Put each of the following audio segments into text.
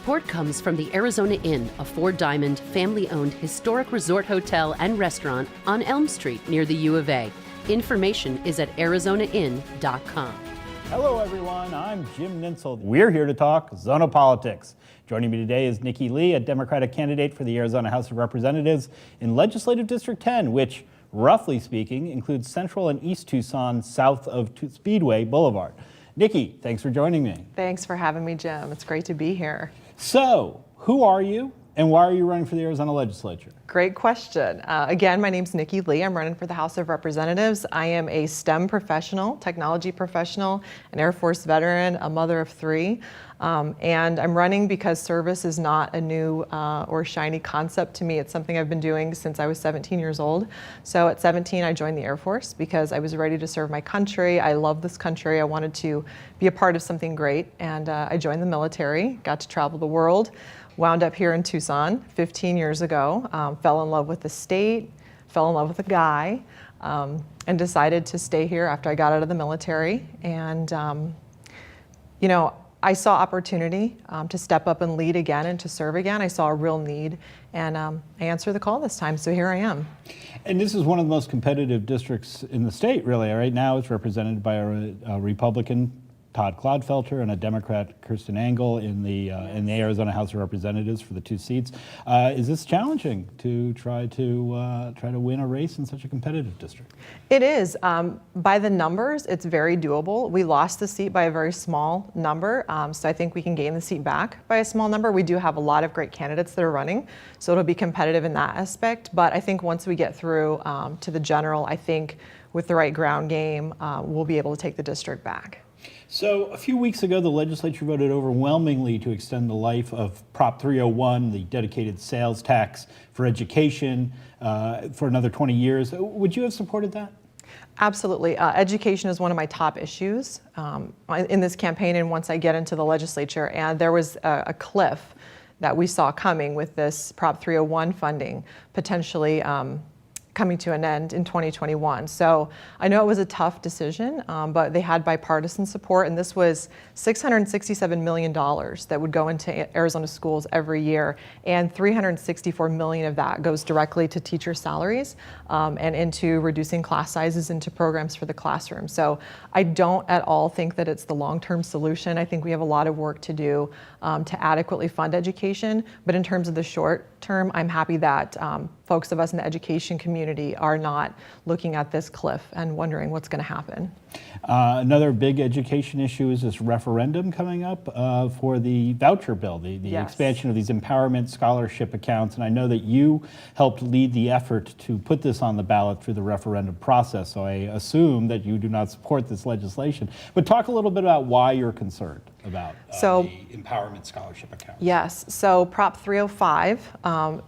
Support comes from the Arizona Inn, a four-diamond, family-owned historic resort hotel and restaurant on Elm Street near the U of A. Information is at arizonainn.com. Hello, everyone. I'm Jim Ninsel. We're here to talk Zona politics. Joining me today is Nikki Lee, a Democratic candidate for the Arizona House of Representatives in Legislative District 10, which, roughly speaking, includes Central and East Tucson south of Speedway Boulevard. Nikki, thanks for joining me. Thanks for having me, Jim. It's great to be here. So, who are you and why are you running for the Arizona legislature? Great question. Again, my name's Nikki Lee. I'm running for the House of Representatives. I am a STEM professional, technology professional, an Air Force veteran, a mother of three. And I'm running because service is not a new or shiny concept to me. It's something I've been doing since I was 17 years old. So at 17, I joined the Air Force because I was ready to serve my country. I love this country. I wanted to be a part of something great. And I joined the military, got to travel the world, wound up here in Tucson 15 years ago, fell in love with the state, fell in love with a guy, and decided to stay here after I got out of the military. And, you know, I saw opportunity to step up and lead again and to serve again. I saw a real need, and I answered the call this time, so here I am. And this is one of the most competitive districts in the state, really. Right now it's represented by a Republican, Todd Clodfelter, and a Democrat, Kirsten Engel, in the Arizona House of Representatives for the two seats. Is this challenging to try to win a race in such a competitive district? It is. By the numbers, it's very doable. We lost the seat by a very small number, so I think we can gain the seat back by a small number. We do have a lot of great candidates that are running, so it'll be competitive in that aspect. But I think once we get through to the general, I think with the right ground game, we'll be able to take the district back. So a few weeks ago, the legislature voted overwhelmingly to extend the life of Prop 301, the dedicated sales tax for education, for another 20 years. Would you have supported that? Absolutely. Education is one of my top issues in this campaign and once I get into the legislature. And there was a cliff that we saw coming with this Prop 301 funding potentially coming to an end in 2021. So I know it was a tough decision, but they had bipartisan support, and this was $667 million that would go into Arizona schools every year, and $364 million of that goes directly to teacher salaries and into reducing class sizes, into programs for the classroom. So I don't at all think that it's the long-term solution. I think we have a lot of work to do to adequately fund education, but in terms of the short term, I'm happy that folks of us in the education community are not looking at this cliff and wondering what's going to happen. Another big education issue is this referendum coming up for the voucher bill, the Yes. expansion of these empowerment scholarship accounts. And I know that you helped lead the effort to put this on the ballot through the referendum process. So I assume that you do not support this legislation. But talk a little bit about why you're concerned about the empowerment scholarship account. Yes, so Prop 305,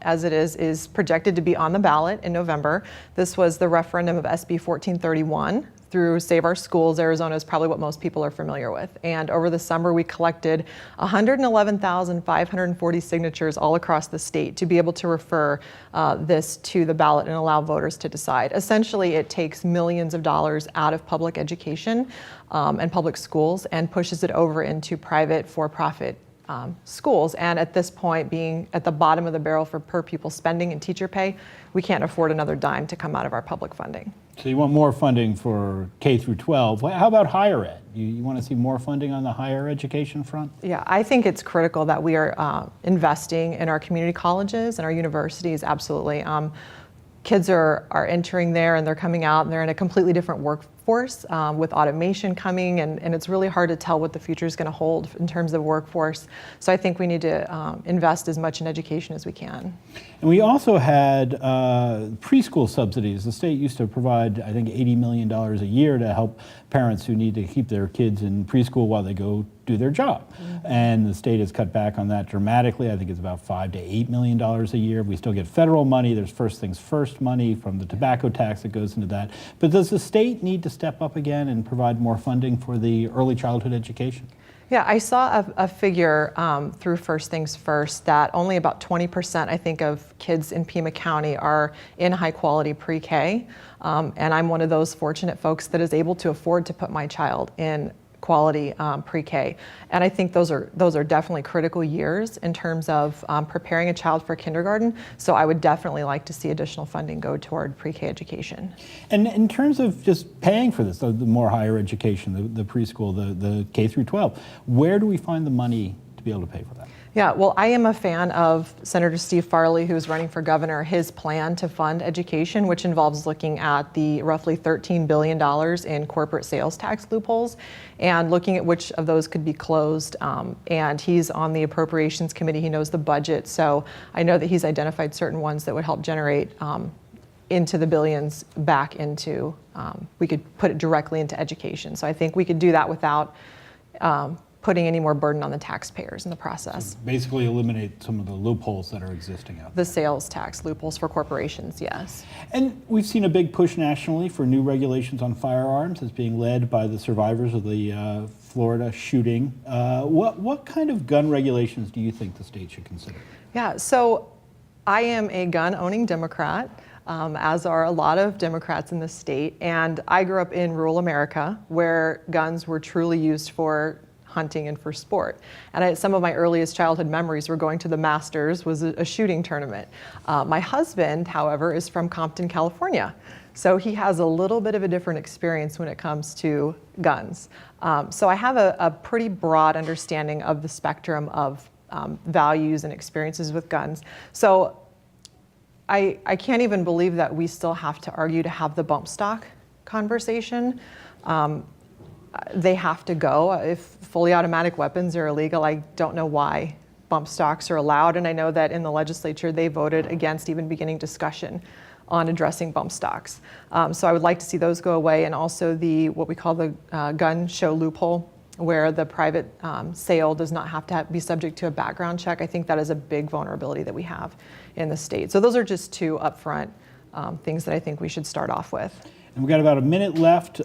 as it is projected to be on the ballot in November. This was the referendum of SB 1431 through Save Our Schools. Arizona is probably what most people are familiar with. And over the summer, we collected 111,540 signatures all across the state to be able to refer this to the ballot and allow voters to decide. Essentially, it takes millions of dollars out of public education and public schools and pushes it over into private for-profit schools. And at this point, being at the bottom of the barrel for per pupil spending and teacher pay, we can't afford another dime to come out of our public funding. So you want more funding for K through 12. How about higher ed? You want to see more funding on the higher education front? Yeah, I think it's critical that we are investing in our community colleges and our universities, absolutely. Kids are entering there and they're coming out and they're in a completely different workforce with automation coming, and it's really hard to tell what the future is going to hold in terms of workforce. So I think we need to invest as much in education as we can. And we also had preschool subsidies. The state used to provide, I think, $80 million a year to help parents who need to keep their kids in preschool while they go do their job. Mm-hmm. And the state has cut back on that dramatically. I think it's about $5 to $8 million a year. We still get federal money. There's first things first money from the tobacco tax that goes into that. But does the state need to step up again and provide more funding for the early childhood education? Yeah, I saw a figure through First Things First that only about 20%, I think, of kids in Pima County are in high quality pre-K. And I'm one of those fortunate folks that is able to afford to put my child in quality pre-K. And I think those are definitely critical years in terms of preparing a child for kindergarten. So I would definitely like to see additional funding go toward pre-K education. And in terms of just paying for this, the more higher education, the preschool, the K through 12, where do we find the money to be able to pay for that? Yeah, well, I am a fan of Senator Steve Farley, who's running for governor, his plan to fund education, which involves looking at the roughly $13 billion in corporate sales tax loopholes and looking at which of those could be closed. And he's on the appropriations committee, he knows the budget, so I know that he's identified certain ones that would help generate into the billions back into, we could put it directly into education. So I think we could do that without putting any more burden on the taxpayers in the process. So basically eliminate some of the loopholes that are existing out there. The sales tax loopholes for corporations, yes. And we've seen a big push nationally for new regulations on firearms. It's being led by the survivors of the Florida shooting. What kind of gun regulations do you think the state should consider? Yeah, so I am a gun-owning Democrat, as are a lot of Democrats in the state, and I grew up in rural America where guns were truly used for hunting and for sport. And some of my earliest childhood memories were going to the Masters, was a shooting tournament. My husband, however, is from Compton, California. So he has a little bit of a different experience when it comes to guns. So I have a pretty broad understanding of the spectrum of values and experiences with guns. So I can't even believe that we still have to argue to have the bump stock conversation. They have to go. If fully automatic weapons are illegal, I don't know why bump stocks are allowed. And I know that in the legislature, they voted against even beginning discussion on addressing bump stocks. So I would like to see those go away. And also what we call the gun show loophole, where the private sale does not have to be subject to a background check. I think that is a big vulnerability that we have in the state. So those are just two upfront things that I think we should start off with. And we've got about a minute left.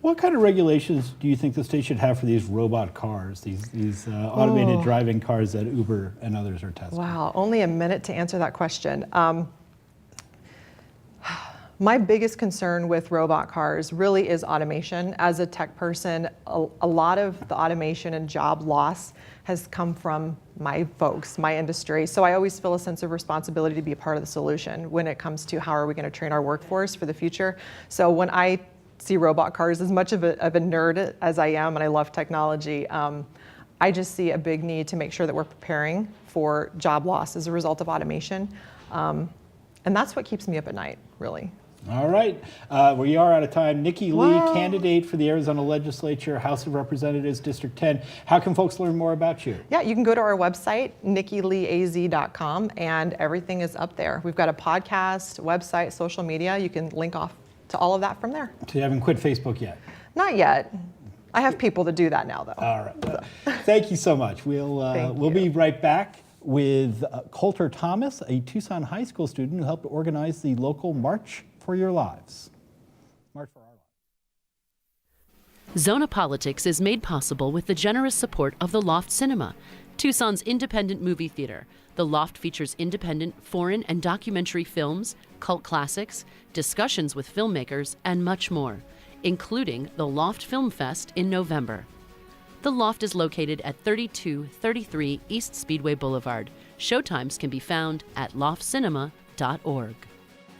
What kind of regulations do you think the state should have for these robot cars, these automated driving cars that Uber and others are testing? Wow, only a minute to answer that question. My biggest concern with robot cars really is automation. As a tech person, a lot of the automation and job loss has come from my folks, my industry. So I always feel a sense of responsibility to be a part of the solution when it comes to how are we going to train our workforce for the future. So when I see robot cars, as much of a nerd as I am, and I love technology, I just see a big need to make sure that we're preparing for job loss as a result of automation. And that's what keeps me up at night, really. All right, we are out of time. Nikki Lee, candidate for the Arizona Legislature, House of Representatives, District 10. How can folks learn more about you? Yeah, you can go to our website, nikkileeaz.com, and everything is up there. We've got a podcast, website, social media. You can link off to all of that from there. So you haven't quit Facebook yet? Not yet. I have people that do that now, though. All right. Thank you so much. We'll be right back with Coulter Thomas, a Tucson High School student who helped organize the local March for Your Lives. March for Our Lives. Zona Politics is made possible with the generous support of the Loft Cinema, Tucson's independent movie theater. The Loft features independent foreign and documentary films, cult classics, discussions with filmmakers, and much more, including the Loft Film Fest in November. The Loft is located at 3233 East Speedway Boulevard. Showtimes can be found at loftcinema.org.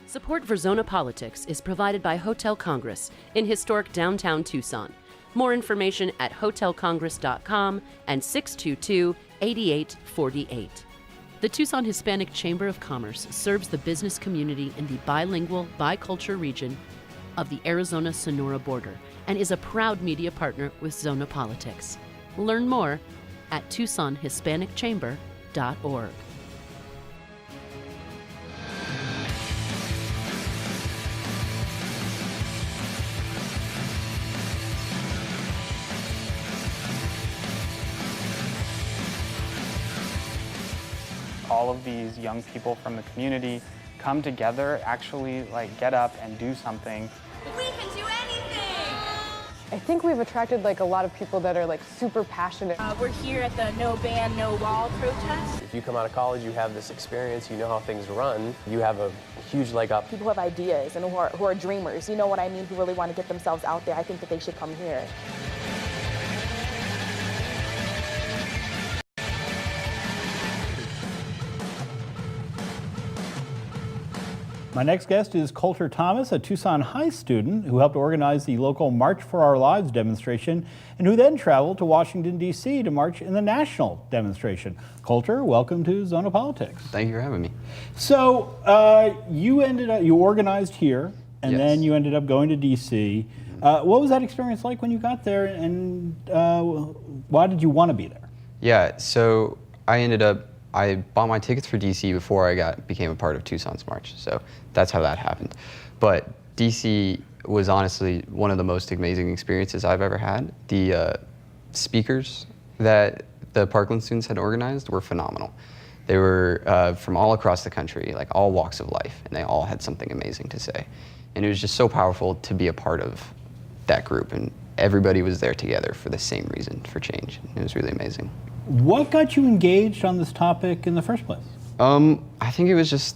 Support for Zona Politics is provided by Hotel Congress in historic downtown Tucson. More information at hotelcongress.com and 622-8848. The Tucson Hispanic Chamber of Commerce serves the business community in the bilingual, bicultural region of the Arizona-Sonora border and is a proud media partner with Zona Politics. Learn more at TucsonHispanicChamber.org. All of these young people from the community come together, actually get up and do something. We can do anything! I think we've attracted a lot of people that are super passionate. We're here at the No Ban, No Wall protest. If you come out of college, you have this experience, you know how things run, you have a huge leg up. People who have ideas and who are dreamers, you know what I mean, who really want to get themselves out there, I think that they should come here. My next guest is Coulter Thomas, a Tucson High student who helped organize the local March for Our Lives demonstration and who then traveled to Washington, D.C. to march in the national demonstration. Coulter, welcome to Zona Politics. Thank you for having me. So you organized here and Yes. then you ended up going to D.C. What was that experience like when you got there, and why did you want to be there? Yeah, so I bought my tickets for DC before I became a part of Tucson's March, so that's how that happened. But DC was honestly one of the most amazing experiences I've ever had. The speakers that the Parkland students had organized were phenomenal. They were from all across the country, like all walks of life, and they all had something amazing to say. And it was just so powerful to be a part of that group, and everybody was there together for the same reason, for change. It was really amazing. What got you engaged on this topic in the first place? I think it was just,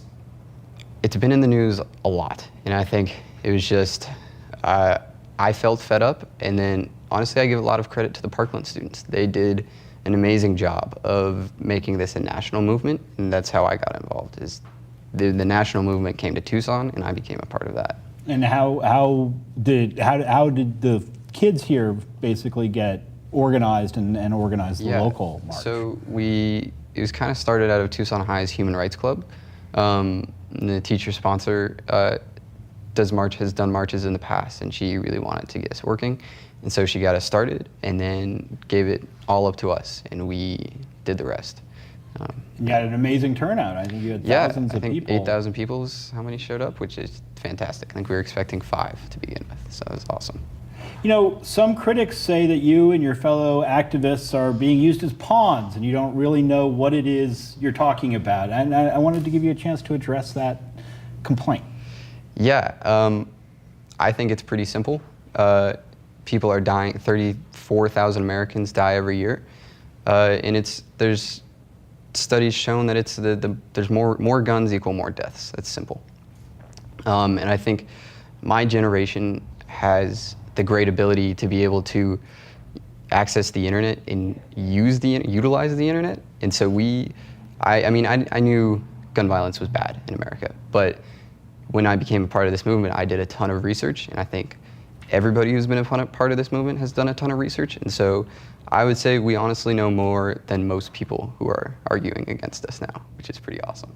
it's been in the news a lot, and I think it was just, I felt fed up, and then honestly I give a lot of credit to the Parkland students. They did an amazing job of making this a national movement, and that's how I got involved. Is the national movement came to Tucson, and I became a part of that. And how did the kids here basically get organized and organize the local march? So it was kind of started out of Tucson High's Human Rights Club. The teacher sponsor has done marches in the past, and she really wanted to get us working. And so she got us started and then gave it all up to us, and we did the rest. You had an amazing turnout. I think you had thousands of people. I think 8,000 people is how many showed up, which is fantastic. I think we were expecting 5 to begin with, so it was awesome. You know, some critics say that you and your fellow activists are being used as pawns and you don't really know what it is you're talking about. And I wanted to give you a chance to address that complaint. Yeah, I think it's pretty simple. People are dying, 34,000 Americans die every year. And there's studies shown that there's more guns equal more deaths. That's simple. And I think my generation has the great ability to be able to access the internet and utilize the internet. And so I knew gun violence was bad in America, but when I became a part of this movement, I did a ton of research, and I think everybody who's been a part of this movement has done a ton of research. And so I would say we honestly know more than most people who are arguing against us now, which is pretty awesome.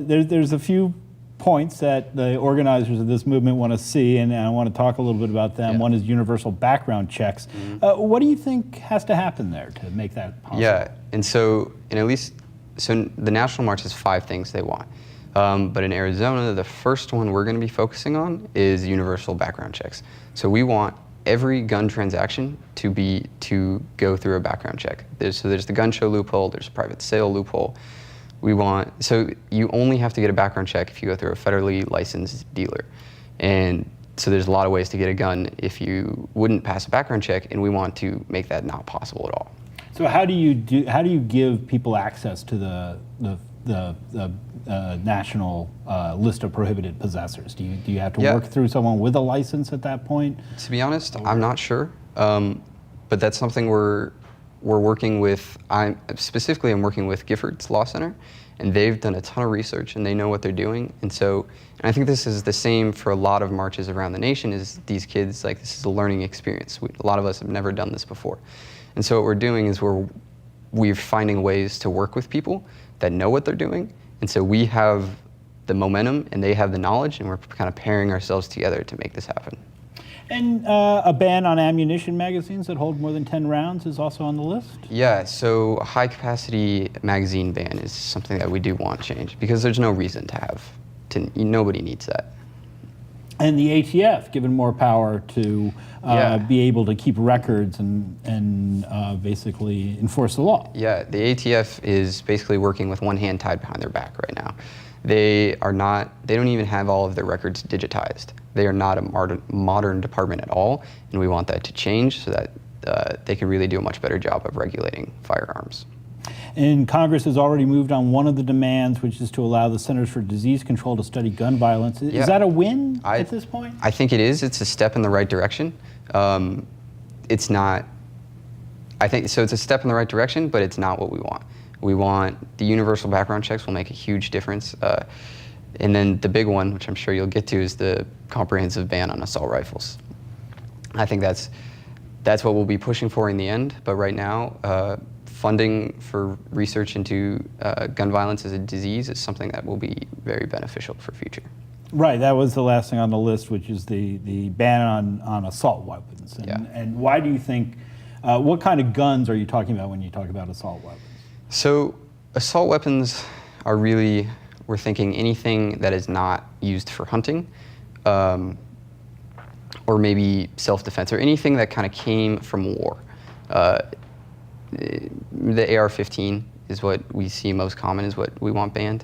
There's a few points that the organizers of this movement want to see, and I want to talk a little bit about them. Yeah. One is universal background checks. What do you think has to happen there to make that possible? Yeah, so the National March has 5 things they want. But in Arizona, the first one we're going to be focusing on is universal background checks. So we want every gun transaction to go through a background check. There's the gun show loophole, there's a private sale loophole. So you only have to get a background check if you go through a federally licensed dealer. And so there's a lot of ways to get a gun if you wouldn't pass a background check, and we want to make that not possible at all. So how do you give people access to the national list of prohibited possessors? Do you have to work through someone with a license at that point? To be honest, I'm not sure, but that's something we're working with. I'm working with Giffords Law Center, and they've done a ton of research and they know what they're doing. And I think this is the same for a lot of marches around the nation. Is these kids, like, this is a learning experience. A lot of us have never done this before, and so what we're doing is we're finding ways to work with people that know what they're doing. And so we have the momentum and they have the knowledge, and we're kind of pairing ourselves together to make this happen. And a ban on ammunition magazines that hold more than 10 rounds is also on the list? Yeah, so a high capacity magazine ban is something that we do want to change, because there's no reason nobody needs that. And the ATF given more power to be able to keep records and basically enforce the law. Yeah, the ATF is basically working with one hand tied behind their back right now. They don't even have all of their records digitized. They are not a modern department at all, and we want that to change so that they can really do a much better job of regulating firearms. And Congress has already moved on one of the demands, which is to allow the Centers for Disease Control to study gun violence. Is that a win at this point? I think it is. It's a step in the right direction. It's not, I think, so it's a step in the right direction, but it's not what we want. We want the universal background checks will make a huge difference. And then the big one, which I'm sure you'll get to, is the comprehensive ban on assault rifles. I think that's what we'll be pushing for in the end. But right now, funding for research into gun violence as a disease is something that will be very beneficial for future. Right, that was the last thing on the list, which is the ban on assault weapons. And, Yeah. and why do you think, what kind of guns are you talking about when you talk about assault weapons? So assault weapons are really, we're thinking anything that is not used for hunting, or maybe self-defense, or anything that kind of came from war. The AR-15 is what we see most common, is what we want banned.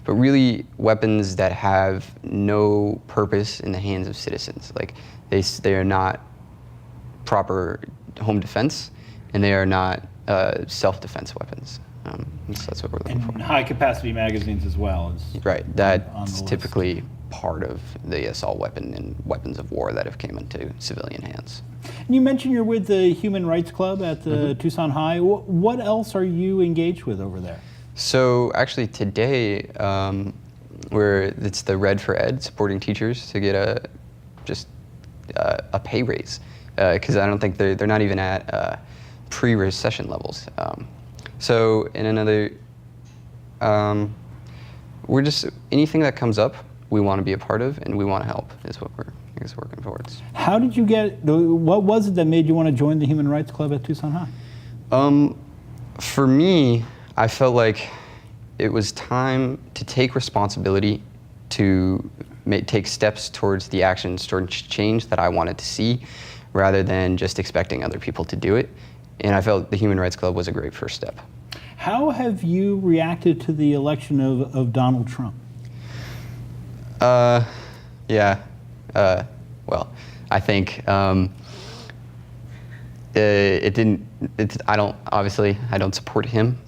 But really, weapons that have no purpose in the hands of citizens. Like, they are not proper home defense, and they are not self-defense weapons. So that's what we're looking for. And high-capacity magazines as well. Right, on the that's list. typically part of the assault weapon and weapons of war that have came into civilian hands. And you mentioned you're with the Human Rights Club at the Tucson High. What else are you engaged with over there? So actually today, it's the Red for Ed, supporting teachers to get a pay raise, because I don't think they're not even at pre-recession levels. So in another, we're just, anything that comes up, we want to be a part of, and we want to help, is what we're working towards. How did you what was it that made you want to join the Human Rights Club at Tucson High? For me, I felt like it was time to take responsibility to take steps towards the actions, towards change that I wanted to see, rather than just expecting other people to do it. And I felt the Human Rights Club was a great first step. How have you reacted to the election of Donald Trump? Well, I think I don't support him,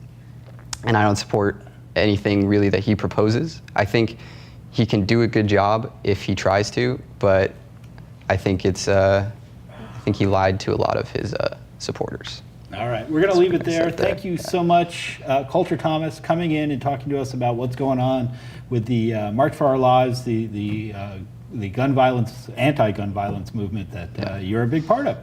and I don't support anything really that he proposes. I think he can do a good job if he tries to, but I think I think he lied to a lot of his supporters. All right, we're going to leave it there. Thank you so much, Coulter Thomas, coming in and talking to us about what's going on with the March for Our Lives, the gun violence, anti-gun violence movement that you're a big part of.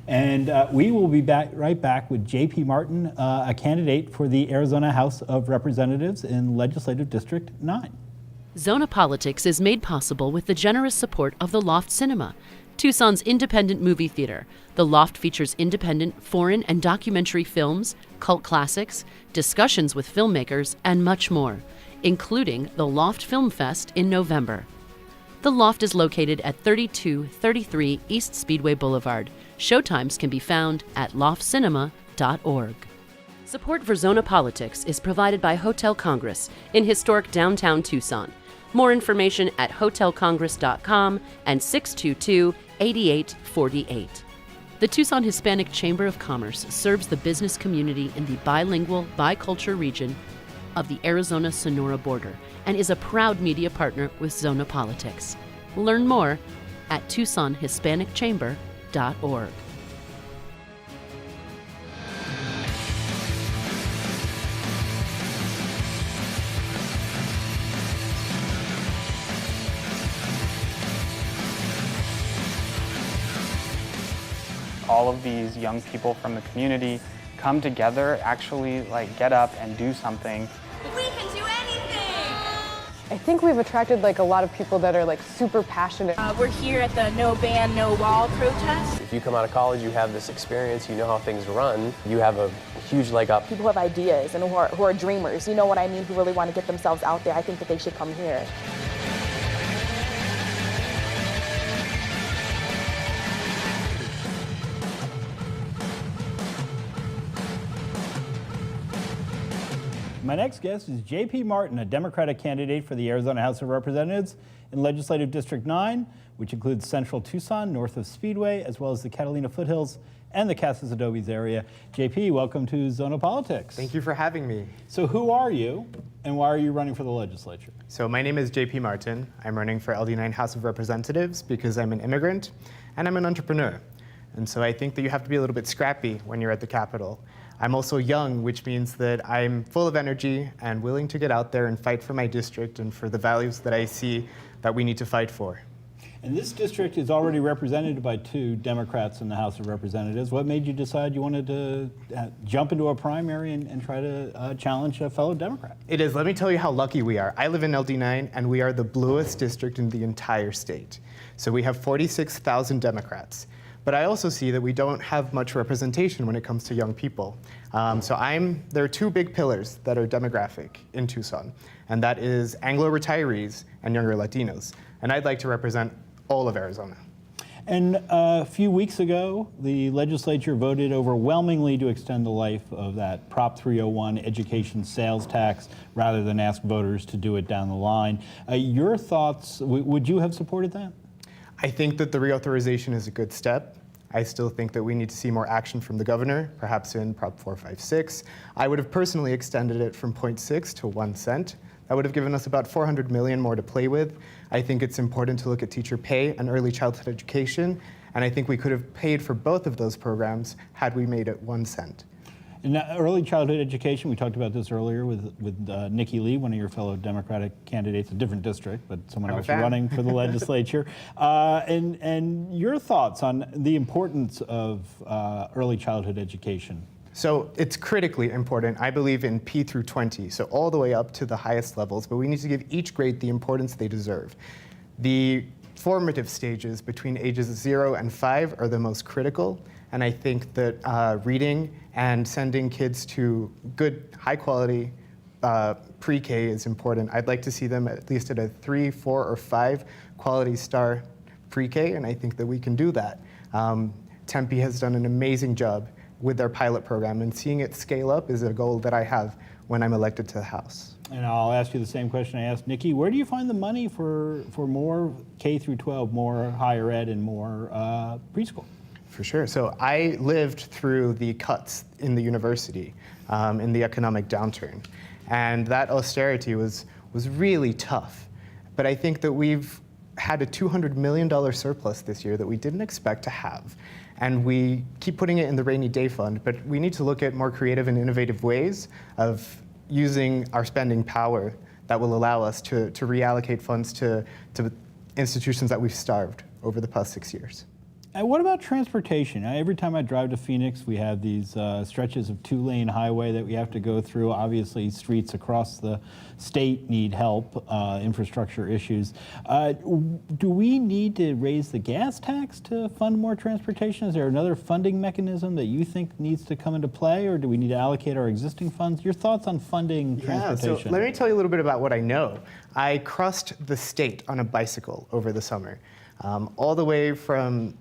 And we will be right back with J.P. Martin, a candidate for the Arizona House of Representatives in Legislative District 9. Zona Politics is made possible with the generous support of the Loft Cinema, Tucson's independent movie theater. The Loft features independent foreign and documentary films, cult classics, discussions with filmmakers, and much more, including the Loft Film Fest in November. The Loft is located at 3233 East Speedway Boulevard. Showtimes can be found at loftcinema.org. Support for Zona Politics is provided by Hotel Congress in historic downtown Tucson. More information at hotelcongress.com and 622-8848. The Tucson Hispanic Chamber of Commerce serves the business community in the bilingual, bicultural region of the Arizona-Sonora border and is a proud media partner with Zona Politics. Learn more at TucsonHispanicChamber.org. All of these young people from the community come together, actually get up and do something. We can do anything! I think we've attracted a lot of people that are super passionate. We're here at the No Ban, No Wall protest. If you come out of college, you have this experience, you know how things run, you have a huge leg up. People who have ideas and who are dreamers, you know what I mean, who really want to get themselves out there, I think that they should come here. My next guest is J.P. Martin, a Democratic candidate for the Arizona House of Representatives in Legislative District 9, which includes central Tucson, north of Speedway, as well as the Catalina Foothills and the Casas Adobes area. J.P., welcome to Zona Politics. Thank you for having me. So who are you, and why are you running for the legislature? So my name is J.P. Martin. I'm running for LD9 House of Representatives because I'm an immigrant and I'm an entrepreneur. And so I think that you have to be a little bit scrappy when you're at the Capitol. I'm also young, which means that I'm full of energy and willing to get out there and fight for my district and for the values that I see that we need to fight for. And this district is already represented by 2 Democrats in the House of Representatives. What made you decide you wanted to jump into a primary and try to challenge a fellow Democrat? It is. Let me tell you how lucky we are. I live in LD9, and we are the bluest district in the entire state. So we have 46,000 Democrats. But I also see that we don't have much representation when it comes to young people. There are 2 big pillars that are demographic in Tucson, and that is Anglo retirees and younger Latinos. And I'd like to represent all of Arizona. And a few weeks ago, the legislature voted overwhelmingly to extend the life of that Prop 301 education sales tax rather than ask voters to do it down the line. Your thoughts, would you have supported that? I think that the reauthorization is a good step. I still think that we need to see more action from the governor, perhaps in Prop 456. I would have personally extended it from 0.6 to 1 cent. That would have given us about $400 million more to play with. I think it's important to look at teacher pay and early childhood education, and I think we could have paid for both of those programs had we made it 1 cent. In early childhood education, we talked about this earlier with Nikki Lee, one of your fellow Democratic candidates, a different district, but someone else running for the legislature. And your thoughts on the importance of early childhood education? So it's critically important. I believe in P through 20, so all the way up to the highest levels, but we need to give each grade the importance they deserve. The formative stages between ages 0 and 5 are the most critical, and I think that reading and sending kids to good, high-quality pre-K is important. I'd like to see them at least at a 3, 4, or 5 quality star pre-K, and I think that we can do that. Tempe has done an amazing job with their pilot program, and seeing it scale up is a goal that I have when I'm elected to the House. And I'll ask you the same question I asked Nikki. Where do you find the money for more K through 12, more higher ed, and more preschool? For sure. So I lived through the cuts in the university in the economic downturn, and that austerity was really tough. But I think that we've had a $200 million surplus this year that we didn't expect to have. And we keep putting it in the rainy day fund, but we need to look at more creative and innovative ways of using our spending power that will allow us to reallocate funds to institutions that we've starved over the past 6 years. And what about transportation? Every time I drive to Phoenix, we have these stretches of 2-lane highway that we have to go through. Obviously, streets across the state need help, infrastructure issues. Do we need to raise the gas tax to fund more transportation? Is there another funding mechanism that you think needs to come into play, or do we need to allocate our existing funds? Your thoughts on funding transportation? Yeah, so let me tell you a little bit about what I know. I crossed the state on a bicycle over the summer. All the way from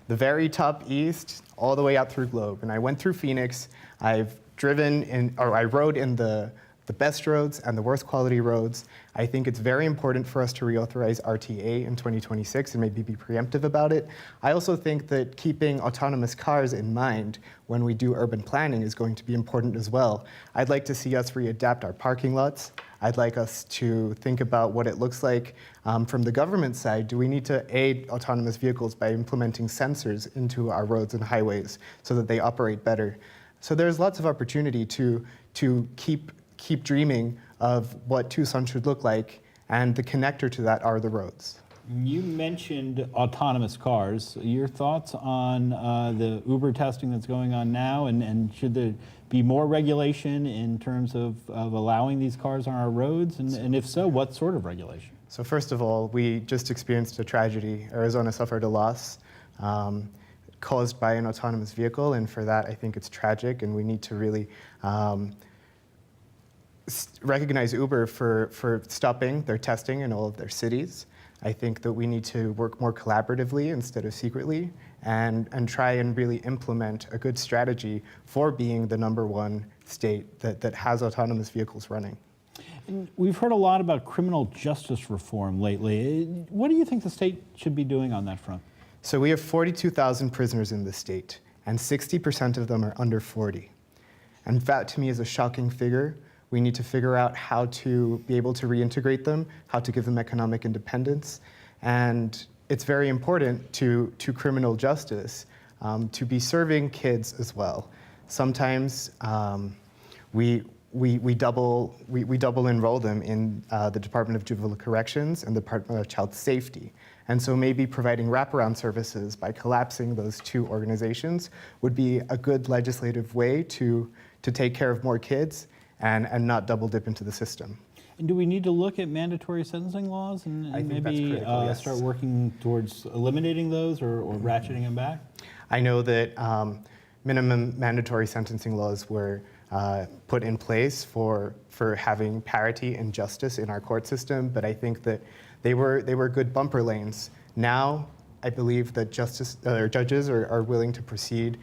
the very top east all the way out through Globe. And I went through Phoenix. I rode in the best roads and the worst quality roads. I think it's very important for us to reauthorize RTA in 2026 and maybe be preemptive about it. I also think that keeping autonomous cars in mind when we do urban planning is going to be important as well. I'd like to see us readapt our parking lots. I'd like us to think about what it looks like from the government side. Do we need to aid autonomous vehicles by implementing sensors into our roads and highways so that they operate better? So there's lots of opportunity to keep dreaming of what Tucson should look like, and the connector to that are the roads. You mentioned autonomous cars. Your thoughts on the Uber testing that's going on now, and should there be more regulation in terms of allowing these cars on our roads? And if so, what sort of regulation? So first of all, we just experienced a tragedy. Arizona suffered a loss caused by an autonomous vehicle, and for that I think it's tragic, and we need to really recognize Uber for stopping their testing in all of their cities. I think that we need to work more collaboratively instead of secretly, and try and really implement a good strategy for being the #1 state that has autonomous vehicles running. And we've heard a lot about criminal justice reform lately. What do you think the state should be doing on that front? So we have 42,000 prisoners in the state, and 60% of them are under 40. And that to me is a shocking figure. We need to figure out how to be able to reintegrate them, how to give them economic independence. And it's very important to criminal justice to be serving kids as well. Sometimes we double enroll them in the Department of Juvenile Corrections and the Department of Child Safety. And so maybe providing wraparound services by collapsing those two organizations would be a good legislative way to take care of more kids and not double dip into the system. And do we need to look at mandatory sentencing laws and I think maybe that's critical, yes. start working towards eliminating those or ratcheting them back? I know that minimum mandatory sentencing laws were put in place for having parity and justice in our court system, but I think that they were good bumper lanes. Now, I believe that judges are willing to proceed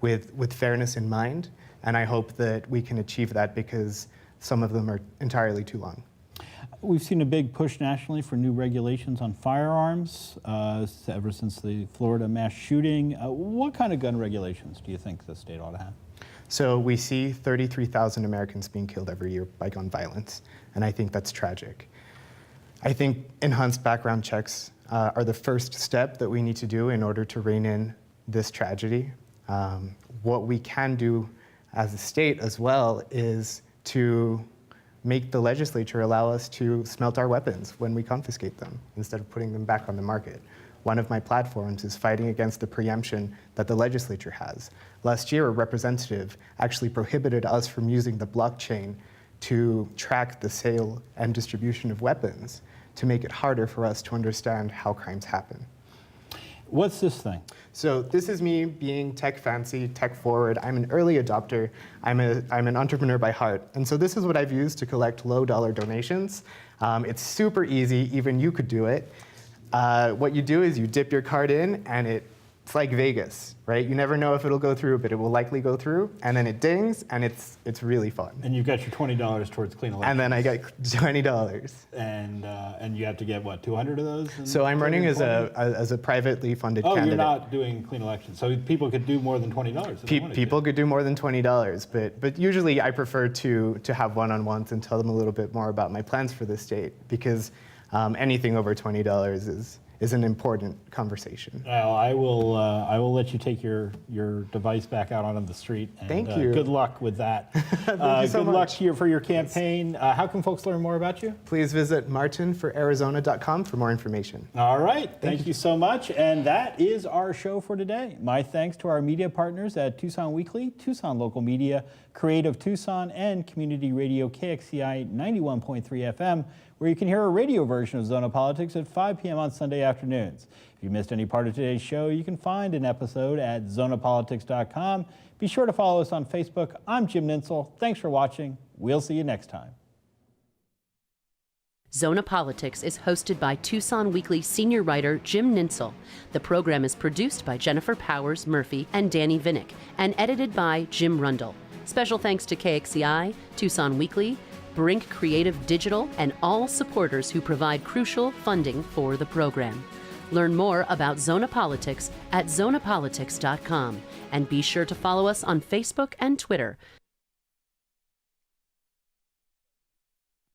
with fairness in mind, and I hope that we can achieve that because some of them are entirely too long. We've seen a big push nationally for new regulations on firearms ever since the Florida mass shooting. What kind of gun regulations do you think the state ought to have? So we see 33,000 Americans being killed every year by gun violence, and I think that's tragic. I think enhanced background checks are the first step that we need to do in order to rein in this tragedy. What we can do as a state as well is to make the legislature allow us to smelt our weapons when we confiscate them instead of putting them back on the market. One of my platforms is fighting against the preemption that the legislature has. Last year, a representative actually prohibited us from using the blockchain to track the sale and distribution of weapons to make it harder for us to understand how crimes happen. What's this thing? So this is me being tech fancy, tech forward. I'm an early adopter. I'm an entrepreneur by heart. And so this is what I've used to collect low dollar donations. It's super easy, even you could do it. What you do is you dip your card in and it's like Vegas, right? You never know if it'll go through, but it will likely go through. And then it dings and it's really fun. And you've got your $20 towards clean elections. And then I got $20. And you have to get, what, 200 of those? So I'm running as a privately funded candidate. Oh, you're not doing clean elections. So people could do more than $20. People could do more than $20, but usually I prefer to have one-on-ones and tell them a little bit more about my plans for the state because anything over $20 is an important conversation. Well, I will let you take your device back out onto the street. And, Thank you. Good luck with that. Thank you so good much. luck here for your campaign. How can folks learn more about you? Please visit martinforarizona.com for more information. All right. Thank you so much. And that is our show for today. My thanks to our media partners at Tucson Weekly, Tucson Local Media, Creative Tucson, and Community Radio KXCI 91.3 FM, where you can hear a radio version of Zona Politics at 5 p.m. on Sunday afternoons. If you missed any part of today's show, you can find an episode at zonapolitics.com. Be sure to follow us on Facebook. I'm Jim Ninsel. Thanks for watching. We'll see you next time. Zona Politics is hosted by Tucson Weekly senior writer Jim Ninsel. The program is produced by Jennifer Powers Murphy and Danny Vinnick and edited by Jim Rundle. Special thanks to KXCI, Tucson Weekly, Brink Creative Digital, and all supporters who provide crucial funding for the program. Learn more about Zona Politics at zonapolitics.com and be sure to follow us on Facebook and Twitter.